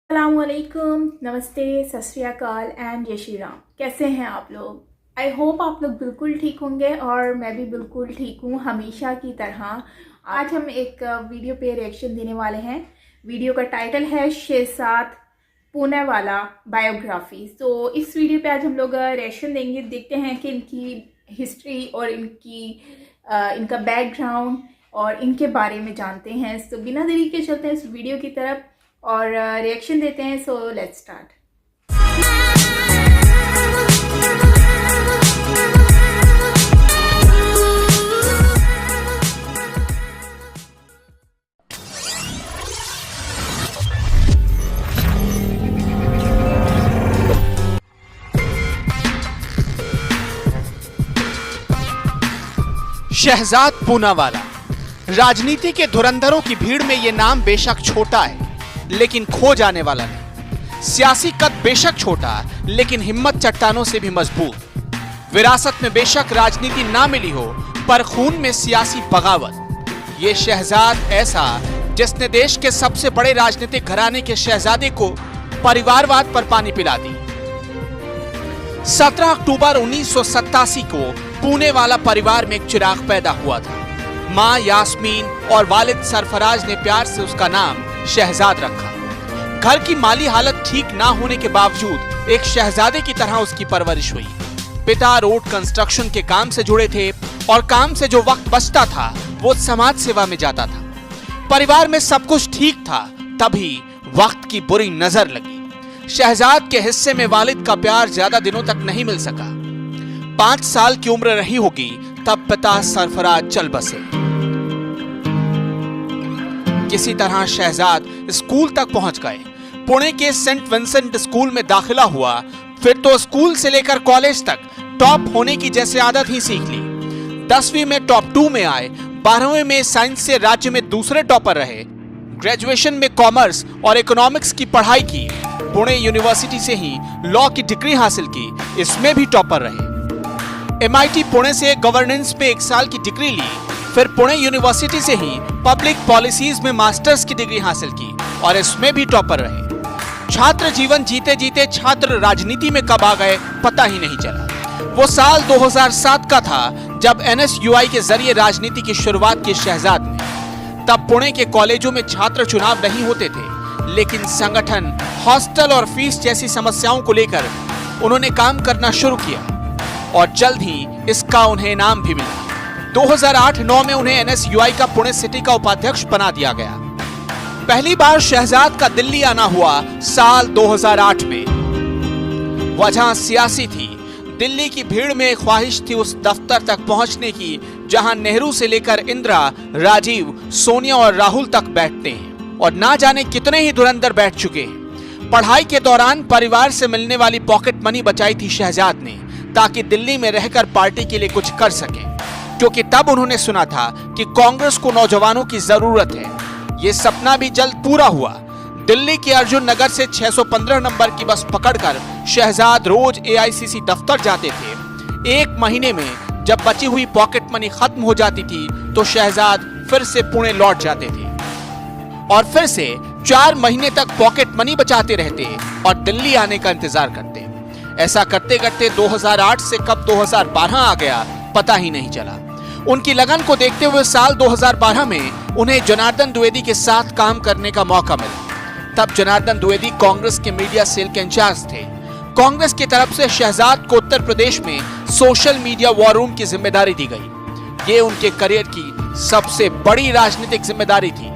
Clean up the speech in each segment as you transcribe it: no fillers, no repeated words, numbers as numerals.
अस्सलामुअलैकुम, नमस्ते, सत श्री अकाल एंड जय श्री राम। कैसे हैं आप लोग? आई होप आप लोग बिल्कुल ठीक होंगे और मैं भी बिल्कुल ठीक हूँ हमेशा की तरह। आज हम एक वीडियो पे रिएक्शन देने वाले हैं। वीडियो का टाइटल है शहजाद पूनावाला बायोग्राफी। तो इस वीडियो पे आज हम लोग रिएक्शन देंगे, देखते हैं कि इनकी हिस्ट्री और इनका बैकग्राउंड और इनके बारे में जानते हैं। तो बिना देरी के चलते हैं इस वीडियो की तरफ और रिएक्शन देते हैं। So let's start. Shehzad Poonawalla. राजनीति के धुरंधरों की भीड़ में यह नाम बेशक छोटा है लेकिन खो जाने वाला नहीं। सियासी कद बेशक छोटा लेकिन हिम्मत चट्टानों से भी मजबूत। विरासत में बेशक राजनीति ना मिली हो पर खून में सियासी बगावत। ये शहजाद ऐसा जिसने देश के सबसे बड़े राजनीतिक घराने के शहजादे को परिवारवाद पर पानी पिला दी। 17 अक्टूबर 1987 को पूनावाला परिवार में एक चिराग पैदा हुआ था। मां यास्मीन और वालिद सरफराज ने प्यार से उसका नाम शहजाद रखा। घर की माली हालत ठीक ना होने के बावजूद एक शहजादे की तरह उसकी परवरिश हुई। पिता रोड कंस्ट्रक्शन के काम से जुड़े थे और काम से जो वक्त बचता था वो समाज सेवा में जाता था। परिवार में सब कुछ ठीक था, तभी वक्त की बुरी नजर लगी। शहजाद के हिस्से में वालिद का प्यार ज्यादा दिनों तक नहीं मिल सका। 5 साल की उम्र रही होगी तब पिता सरफराज चल बसे। किसी तरह शहजाद स्कूल तक पहुंच गए। पुणे के सेंट विंसेंट स्कूल में दाखिला हुआ। फिर तो स्कूल से लेकर कॉलेज तक टॉप होने की जैसे आदत ही सीख ली। 10वीं में टॉप 2 में आए। 12वीं में साइंस से राज्य में दूसरे टॉपर रहे। ग्रेजुएशन में कॉमर्स और इकोनॉमिक्स की पढ़ाई की। पुणे यूनिवर्सिटी से ही लॉ की डिग्री हासिल की, इसमें भी टॉपर रहे। MIT पुणे से गवर्नेंस में 1 साल की डिग्री ली। फिर पुणे यूनिवर्सिटी से ही पब्लिक पॉलिसीज में मास्टर्स की डिग्री हासिल की और इसमें भी टॉपर रहे। छात्र जीवन जीते जीते छात्र राजनीति में कब आ गए पता ही नहीं चला। वो साल 2007 का था जब NSUI के जरिए राजनीति की शुरुआत की शहजाद ने। तब पुणे के कॉलेजों में छात्र चुनाव नहीं होते थे, लेकिन संगठन, हॉस्टल और फीस जैसी समस्याओं को लेकर उन्होंने काम करना शुरू किया और जल्द ही इसका उन्हें इनाम भी मिला। 2008-9 में उन्हें NSUI का पुणे सिटी का उपाध्यक्ष बना दिया गया। पहली बार शहजाद का दिल्ली आना हुआ साल 2008 में। वजह सियासी थी। दिल्ली की भीड़ में ख्वाहिश थी उस दफ्तर तक पहुंचने की जहां नेहरू से लेकर इंदिरा, राजीव, सोनिया और राहुल तक बैठते हैं और ना जाने कितने ही धुरंधर बैठ चुके हैं। पढ़ाई के दौरान परिवार से मिलने वाली पॉकेट मनी बचाई थी शहजाद ने ताकि दिल्ली में रहकर पार्टी के लिए कुछ कर सके, क्योंकि तब उन्होंने सुना था कि कांग्रेस को नौजवानों की जरूरत है। ये सपना भी जल्द पूरा हुआ। दिल्ली के अर्जुन नगर से 615 नंबर की बस पकड़कर शहजाद रोज AICC दफ्तर जाते थे। 1 महीने में जब बची हुई पॉकेट मनी खत्म हो जाती थी तो शहजाद फिर से पुणे लौट जाते थे और फिर से 4 महीने तक पॉकेट मनी बचाते रहते और दिल्ली आने का इंतजार करते। ऐसा करते करते 2008 से कब 2012 आ गया पता ही नहीं चला। उनकी लगन को देखते हुए साल 2012 में उन्हें जनार्दन द्विवेदी के साथ काम करने का मौका मिला। तब जनार्दन द्विवेदी कांग्रेस के मीडिया सेल के इंचार्ज थे। कांग्रेस की तरफ से शहजाद को उत्तर प्रदेश में सोशल मीडिया वॉर रूम की जिम्मेदारी दी गई। ये उनके करियर की सबसे बड़ी राजनीतिक जिम्मेदारी थी।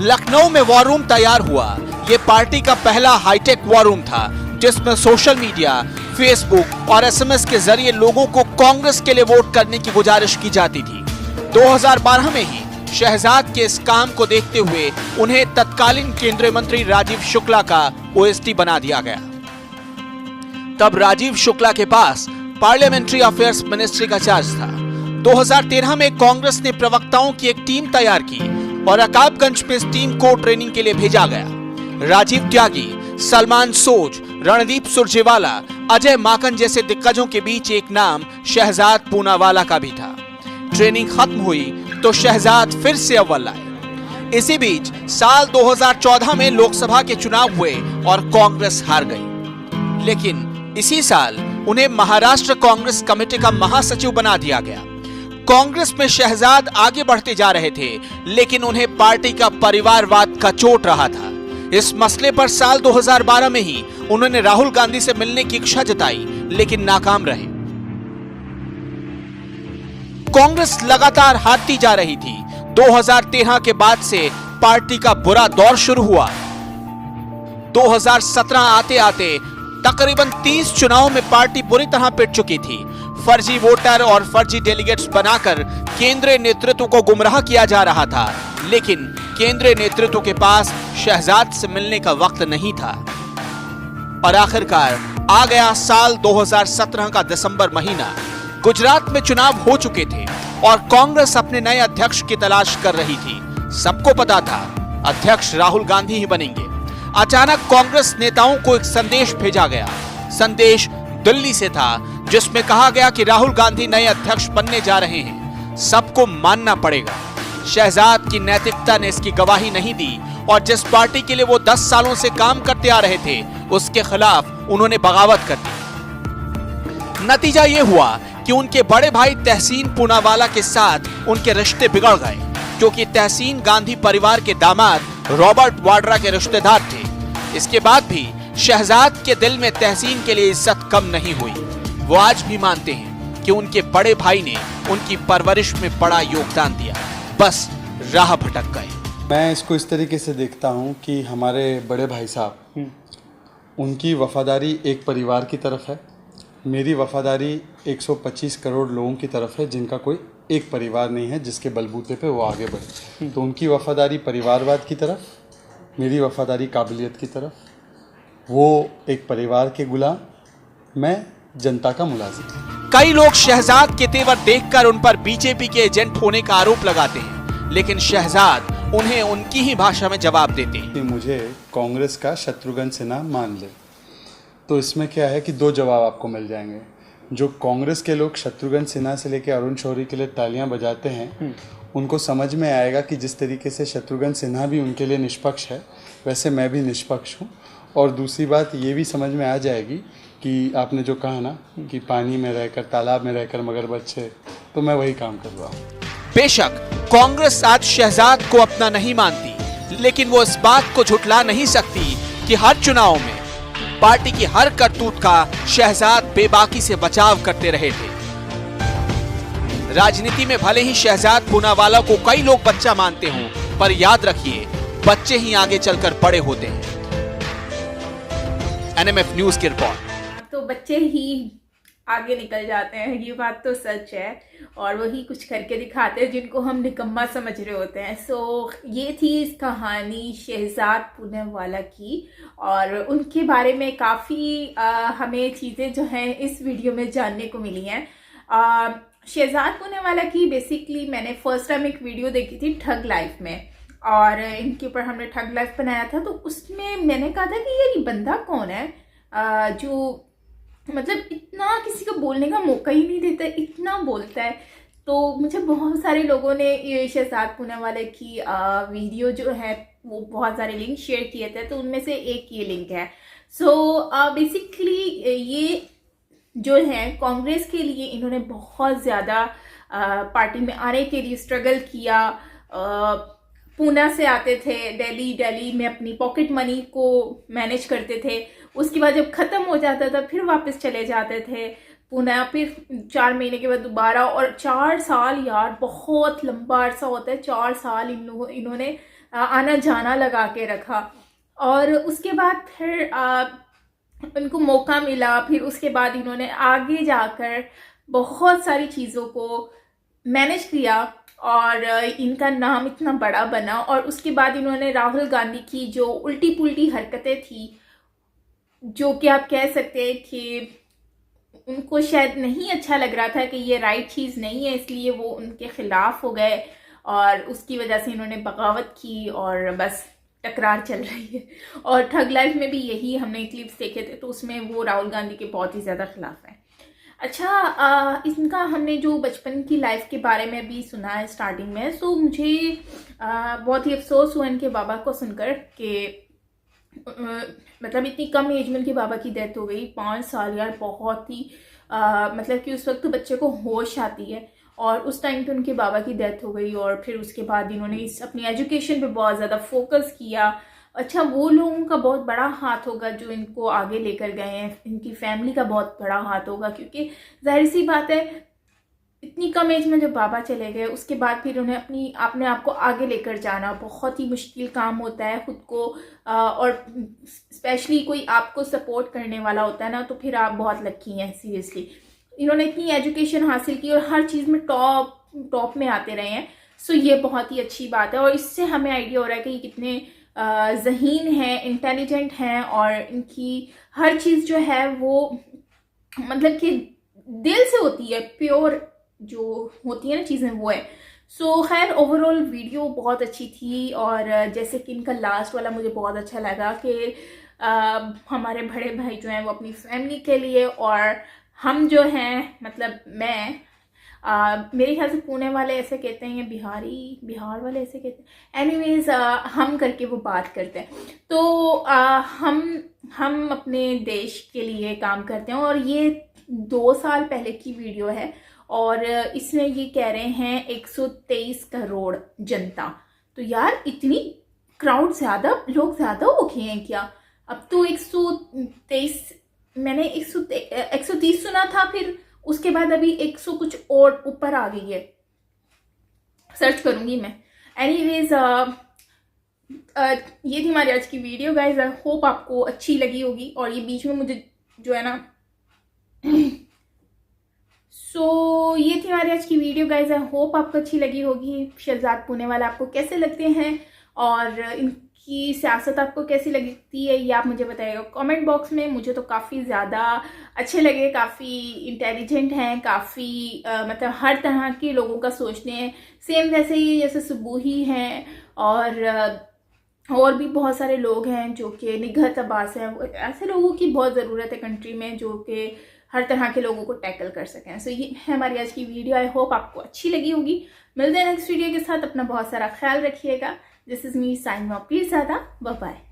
लखनऊ में वॉर रूम तैयार हुआ। ये पार्टी का पहला हाईटेक वॉर रूम था जिसमें सोशल मीडिया, फेसबुक और SMS के जरिए लोगों को कांग्रेस के लिए वोट करने की गुजारिश की जाती थी। 2012 में ही शहजाद के इस काम को देखते हुए उन्हें तत्कालीन केंद्रीय मंत्री राजीव शुक्ला का OSD बना दिया गया। तब राजीव शुक्ला के पास पार्लियामेंट्री अफेयर्स मिनिस्ट्री का चार्ज था। 2013 में कांग्रेस ने प्रवक्ताओं की एक टीम तैयार की और रकाबगंज में इस टीम को ट्रेनिंग के लिए भेजा गया। राजीव त्यागी, सलमान सोज, रणदीप सुरजेवाला, अजय माकन जैसे दिग्गजों के बीच एक नाम शहजाद पूनावाला का भी था। ट्रेनिंग खत्म हुई तो शहजाद फिर से अव्वल आए। इसी बीच साल 2014 में लोकसभा के चुनाव हुए और कांग्रेस हार गई। लेकिन इसी साल उन्हें महाराष्ट्र कांग्रेस कमेटी का महासचिव बना दिया गया। कांग्रेस में शहजाद आगे बढ़ते जा रहे थे, लेकिन उन्हें पार्टी का परिवारवाद कचोट रहा था। इस मसले पर साल 2012 में ही उन्होंने राहुल गांधी से मिलने की इच्छा जताई, लेकिन नाकाम रहे। कांग्रेस लगातार हारती जा रही थी। 2013 के बाद से पार्टी का बुरा दौर शुरू हुआ। 2017 आते आते तकरीबन 30 चुनावों में पार्टी बुरी तरह पिट चुकी थी। फर्जी वोटर और फर्जी डेलीगेट्स बनाकर केंद्रीय नेतृत्व को गुमराह किया जा रहा था, लेकिन केंद्रीय नेतृत्व के पास शहजाद से मिलने का वक्त नहीं था। और आखिरकार आ गया साल 2017 का दिसंबर महीना। गुजरात में चुनाव हो चुके थे और कांग्रेस अपने नए अध्यक्ष की तलाश कर रही थी। सबको पता था अध्यक्ष राहुल गांधी ही बनेंगे। अचानक कांग्रेस नेताओं को एक संदेश भेजा गया। संदेश दिल्ली से था, जिसमें कहा गया कि राहुल गांधी नए अध्यक्ष बनने जा रहे हैं। सबको मानना पड़ेगा। शहजाद की नैतिकता ने इसकी गवाही नहीं दी और जिस पार्टी के लिए वो 10 सालों से काम करते आ रहे थे, उसके खिलाफ उन्होंने बगावत कर दी। नतीजा ये हुआ कि उनके बड़े भाई तहसीन पूनावाला के साथ उनके रिश्ते बिगड़ गए, क्योंकि तहसीन गांधी परिवार के दामाद रॉबर्ट वाड्रा के रिश्तेदार थे। इसके बाद भी शहजाद के दिल में तहसीन के लिए इज्जत कम नहीं हुई। वो आज भी मानते हैं कि उनके बड़े भाई ने उनकी परवरिश में बड़ा योगदान दिया, बस राह भटक गए। मैं इसको इस तरीके से देखता हूँ कि हमारे बड़े भाई साहब, उनकी वफादारी एक परिवार की तरफ है, मेरी वफादारी 125 करोड़ लोगों की तरफ है, जिनका कोई एक परिवार नहीं है जिसके बलबूते पे वो आगे बढ़े। तो उनकी वफादारी परिवारवाद की तरफ, मेरी वफादारी काबिलियत की तरफ। वो एक परिवार के गुलाम, मैं जनता का मुलाजिम। कई लोग शहजाद के तेवर देखकर उन पर बीजेपी के एजेंट होने का आरोप लगाते हैं, लेकिन शहजाद उन्हें उनकी ही भाषा में जवाब देते हैं। मुझे कांग्रेस का शत्रुघ्न सिन्हा मान ले, तो इसमें क्या है कि 2 जवाब आपको मिल जाएंगे। जो कांग्रेस के लोग शत्रुघ्न सिन्हा से लेकर अरुण शौरी के लिए तालियां बजाते हैं, उनको समझ में आएगा कि जिस तरीके से शत्रुघ्न सिन्हा भी उनके लिए निष्पक्ष है, वैसे मैं भी निष्पक्ष हूँ। और दूसरी बात ये भी समझ में आ जाएगी कि आपने जो कहा ना कि पानी में रहकर, तालाब में रहकर मगर बच्चे, तो मैं वही काम कर रहा हूँ। बेशक कांग्रेस आज शहजाद को अपना नहीं मानती, लेकिन वो इस बात को झुठला नहीं सकती कि हर चुनाव में पार्टी की हर करतूत का शहजाद बेबाकी से बचाव करते रहे थे। राजनीति में भले ही शहजाद पूनावाला को कई लोग बच्चा मानते हों, पर याद रखिए, बच्चे ही आगे चलकर बड़े होते हैं। एनएमएफ न्यूज की रिपोर्ट। तो बच्चे ही आगे निकल जाते हैं, ये बात तो सच है, और वही कुछ करके दिखाते हैं जिनको हम निकम्मा समझ रहे होते हैं। सो ये थी इस कहानी शहजाद पूनावाला की, और उनके बारे में काफ़ी हमें चीज़ें जो हैं इस वीडियो में जानने को मिली हैं। शहजाद पूनावाला की बेसिकली मैंने फर्स्ट टाइम एक वीडियो देखी थी ठग लाइफ में, और इनके ऊपर हमने ठग लाइफ बनाया था। तो उसमें मैंने कहा था कि ये बंदा कौन है जो मतलब इतना किसी को बोलने का मौका ही नहीं देता, इतना बोलता है। तो मुझे बहुत सारे लोगों ने ये शहजाद पूनावाला की वीडियो जो है वो बहुत सारे लिंक शेयर किए थे, तो उनमें से एक ये लिंक है। सो बेसिकली ये जो है कांग्रेस के लिए इन्होंने बहुत ज़्यादा पार्टी में आने के लिए स्ट्रगल किया। पूना से आते थे, दिल्ली में अपनी पॉकेट मनी को मैनेज करते थे। उसके बाद जब ख़त्म हो जाता था फिर वापस चले जाते थे पूना, फिर 4 महीने के बाद दोबारा, और 4 साल यार बहुत लंबा अरसा होता है। 4 साल इन्होंने आना जाना लगा के रखा, और उसके बाद फिर उनको मौका मिला। फिर उसके बाद इन्होंने आगे जाकर बहुत सारी चीज़ों को मैनेज किया और इनका नाम इतना बड़ा बना। और उसके बाद इन्होंने राहुल गांधी की जो उल्टी पुल्टी हरकतें थी, जो कि आप कह सकते हैं कि उनको शायद नहीं अच्छा लग रहा था कि ये राइट चीज़ नहीं है, इसलिए वो उनके खिलाफ हो गए, और उसकी वजह से इन्होंने बगावत की, और बस टकरार चल रही है। और ठग लाइफ में भी यही हमने क्लिप्स देखे थे, तो उसमें वो राहुल गांधी के बहुत ही ज़्यादा खिलाफ है। अच्छा, इनका हमने जो बचपन की लाइफ के बारे में भी सुना है स्टार्टिंग में, सो मुझे बहुत ही अफसोस हुआ इनके बाबा को सुनकर कि मतलब इतनी कम एज में उनके बाबा की डेथ हो गई। 5 साल यार, बहुत ही मतलब कि उस वक्त तो बच्चे को होश आती है, और उस टाइम पे उनके बाबा की डेथ हो गई। और फिर उसके बाद इन्होंने अपनी एजुकेशन पे बहुत ज़्यादा फोकस किया। अच्छा, वो लोगों का बहुत बड़ा हाथ होगा जो इनको आगे लेकर गए हैं, इनकी फैमिली का बहुत बड़ा हाथ होगा, क्योंकि जाहिर सी बात है इतनी कम एज में जब बाबा चले गए उसके बाद फिर उन्हें अपने आप को आगे लेकर जाना बहुत ही मुश्किल काम होता है खुद को, और स्पेशली कोई आपको सपोर्ट करने वाला होता है ना, तो फिर आप बहुत लकी हैं सीरियसली। इन्होंने इतनी एजुकेशन हासिल की और हर चीज़ में टॉप में आते रहे हैं। सो ये बहुत ही अच्छी बात है, और इससे हमें आइडिया हो रहा है कि ये कितने ज़हीन हैं, इंटेलिजेंट हैं, और इनकी हर चीज़ जो है वो मतलब कि दिल से होती है, प्योर जो होती है ना चीज़ें वो है। सो खैर ओवरऑल वीडियो बहुत अच्छी थी, और जैसे कि इनका लास्ट वाला मुझे बहुत अच्छा लगा कि हमारे बड़े भाई जो हैं वो अपनी फैमिली के लिए, और हम जो हैं मतलब मैं मेरे ख्याल से पुणे वाले ऐसे कहते हैं, या बिहार वाले ऐसे कहते हैं, एनीवेज हम करके वो बात करते हैं। तो हम अपने देश के लिए काम करते हैं, और ये 2 साल पहले की वीडियो है, और इसमें ये कह रहे हैं 123 करोड़ जनता। तो यार इतनी क्राउड, लोग ज़्यादा हो गए हैं क्या? अब तो 123, मैंने 130 सुना था, फिर उसके बाद अभी 100 कुछ और ऊपर आ गई है। सर्च करूंगी मैं। एनीवेज ये थी हमारी आज की वीडियो गाइज। आई होप आपको अच्छी लगी होगी, और ये बीच में मुझे जो है ना ये थी हमारी आज की वीडियो गाइज। आई होप आपको अच्छी लगी होगी। शहजाद पुणे वाला आपको कैसे लगते हैं, और इनकी सियासत आपको कैसी लगती है, ये आप मुझे बताइएगा कमेंट बॉक्स में। मुझे तो काफ़ी ज़्यादा अच्छे लगे, काफ़ी इंटेलिजेंट हैं, काफ़ी मतलब हर तरह के लोगों का सोचते हैं, सेम वैसे ही जैसे सुबूही हैं, और भी बहुत सारे लोग हैं जो कि निगहत अब्बास हैं। ऐसे लोगों की बहुत ज़रूरत है कंट्री में जो कि हर तरह के लोगों को टैकल कर सकें। सो ये है हमारी आज की वीडियो। आई होप आपको अच्छी लगी होगी। मिलते हैं नेक्स्ट वीडियो के साथ। अपना बहुत सारा ख्याल रखिएगा। This is me signing off. Please ज़्यादा बाय बाय।